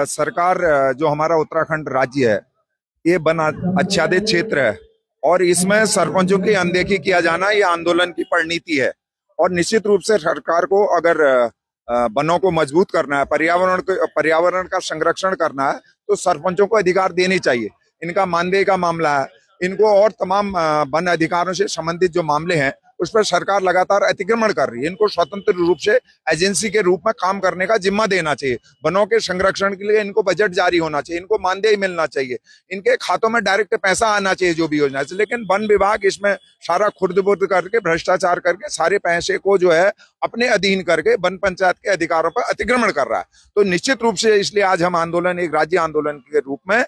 सरकार जो हमारा उत्तराखंड राज्य है, ये वन आच्छादित क्षेत्र है और इसमें सरपंचों की अनदेखी किया जाना ये आंदोलन की परिणति है। और निश्चित रूप से सरकार को अगर वनों को मजबूत करना है, पर्यावरण का संरक्षण करना है, तो सरपंचों को अधिकार देने चाहिए। इनका मानदेय का मामला है, इनको और तमाम वन अधिकारों से संबंधित जो मामले हैं उस पर सरकार लगातार अतिक्रमण कर रही है। इनको स्वतंत्र रूप से एजेंसी के रूप में काम करने का जिम्मा देना चाहिए। वनों के संरक्षण के लिए इनको बजट जारी होना चाहिए, इनको मानदेय मिलना चाहिए, इनके खातों में डायरेक्ट पैसा आना चाहिए जो भी योजना है। लेकिन वन विभाग इसमें सारा खुर्द-बुर्द करके, भ्रष्टाचार करके, सारे पैसे को जो है अपने अधीन करके वन पंचायत के अधिकारों पर अतिक्रमण कर रहा है। तो निश्चित रूप से इसलिए आज हम आंदोलन एक राज्य आंदोलन के रूप में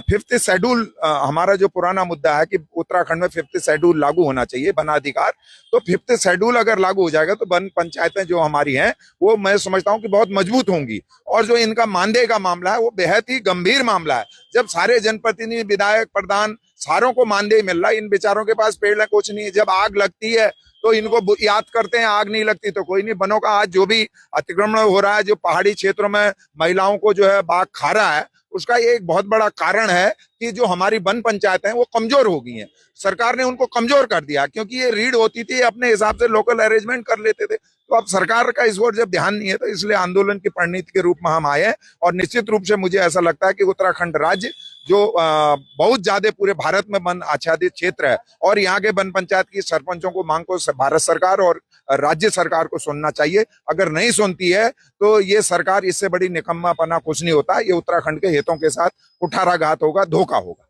5th शेड्यूल, हमारा जो पुराना मुद्दा है कि उत्तराखंड में 5th शेड्यूल लागू होना चाहिए, वनाधिकार, तो 5th शेड्यूल अगर लागू हो जाएगा तो वन पंचायतें जो हमारी हैं वो मैं समझता हूं कि बहुत मजबूत होंगी। और जो इनका मानदेय का मामला है वो बेहद ही गंभीर मामला है। जब सारे जनप्रतिनिधि, विधायक, प्रधान सारों को मानदेय मिल रहा है, इन बेचारों के पास पेड़ कुछ नहीं है। जब आग लगती है तो इनको याद करते हैं, आग नहीं लगती तो कोई नहीं। वनों का आज जो भी अतिक्रमण हो रहा है, जो पहाड़ी क्षेत्रों में महिलाओं को जो है बाघ खा रहा है, उसका ये एक बहुत बड़ा कारण है कि जो हमारी वन पंचायतें हैं वो कमजोर हो गई हैं। सरकार ने उनको कमजोर कर दिया क्योंकि ये रीढ़ होती थी, अपने हिसाब से लोकल अरेंजमेंट कर लेते थे। तो अब सरकार का इस ओर जब ध्यान नहीं है तो इसलिए आंदोलन की परिणति के रूप में हम आए हैं। और निश्चित रूप से मुझे ऐसा लगता है कि उत्तराखंड राज्य जो बहुत ज्यादा पूरे भारत में वन आच्छादित क्षेत्र है और यहाँ के वन पंचायत की सरपंचों को मांग को भारत सरकार और राज्य सरकार को सुनना चाहिए। अगर नहीं सुनती है तो ये सरकार, इससे बड़ी निकम्मापना कुछ नहीं होता। ये उत्तराखंड के हितों के साथ कुठाराघात होगा, धोखा होगा।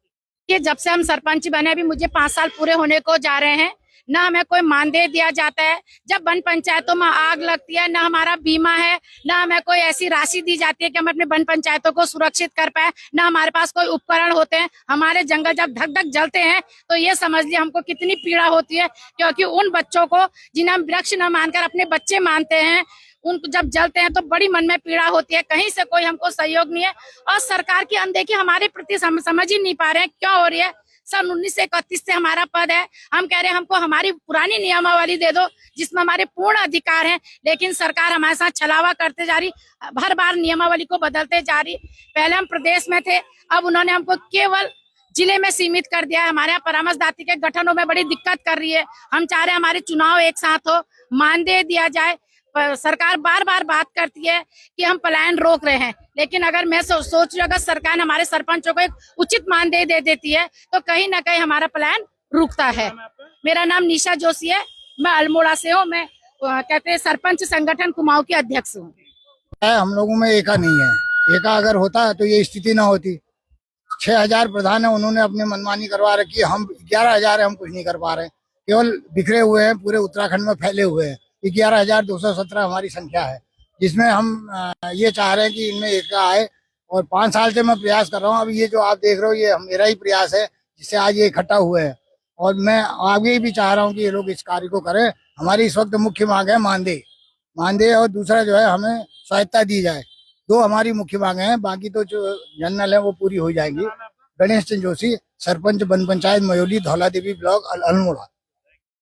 ये जब से हम सरपंच बने, अभी मुझे 5 साल पूरे होने को जा रहे हैं, ना हमें कोई मानदेय दिया जाता है। जब वन पंचायतों में आग लगती है, ना हमारा बीमा है, ना हमें कोई ऐसी राशि दी जाती है कि हम अपने वन पंचायतों को सुरक्षित कर पाए, ना हमारे पास कोई उपकरण होते हैं। हमारे जंगल जब धक धक जलते हैं तो ये समझ लिया हमको कितनी पीड़ा होती है, क्योंकि उन बच्चों को जिन्हें हम वृक्ष न मानकर अपने बच्चे मानते हैं, उनको जब जलते हैं तो बड़ी मन में पीड़ा होती है। कहीं से कोई हमको सहयोग नहीं है और सरकार की अनदेखी हमारे प्रति समझ ही नहीं पा रहे हैं क्यों हो रही है। सन 1931 से हमारा पद है, हम कह रहे हैं हमको हमारी पुरानी नियमावली दे दो जिसमें हमारे पूर्ण अधिकार हैं, लेकिन सरकार हमारे साथ छलावा करते जा रही, हर बार नियमावली को बदलते जा रही। पहले हम प्रदेश में थे, अब उन्होंने हमको केवल जिले में सीमित कर दिया है। हमारे यहाँ परामर्शदात्री के गठनों में बड़ी दिक्कत कर रही है। हम चाह रहे हैं हमारे चुनाव एक साथ हो, मानदेय दिया जाए। सरकार बार बार बात करती है कि हम पलायन रोक रहे हैं, लेकिन अगर मैं सोच रही हूँ अगर सरकार हमारे सरपंचों को एक उचित मानदेय दे देती है तो कहीं ना कहीं हमारा पलायन रुकता है। मेरा नाम निशा जोशी है, मैं अल्मोड़ा से हूँ। मैं कहते हैं सरपंच संगठन कुमाऊं की अध्यक्ष हूँ। हम लोगों में एका नहीं है, एका अगर होता तो ये स्थिति ना होती। 6000 प्रधान है, उन्होंने अपनी मनमानी करवा रखी है। हम 11,000 है, हम कुछ नहीं कर पा रहे, केवल बिखरे हुए हैं, पूरे उत्तराखंड में फैले हुए हैं। 11,217 हमारी संख्या है, जिसमें हम ये चाह रहे हैं कि इनमें एकता आए। और 5 साल से मैं प्रयास कर रहा हूँ। अभी ये जो आप देख रहे हो ये मेरा ही प्रयास है जिससे आज ये इकट्ठा हुए हैं और मैं आगे भी चाह रहा हूँ कि ये लोग इस कार्य को करें। हमारी इस वक्त मुख्य मांग है मानदेय और दूसरा जो है हमें सहायता दी जाए। 2 हमारी मुख्य मांगे हैं, बाकी तो जो जनरल है वो पूरी हो जाएंगी। गणेश चंद्र जोशी, सरपंच वन पंचायत मयोली, धौला देवी ब्लॉक, अल्मोड़ा।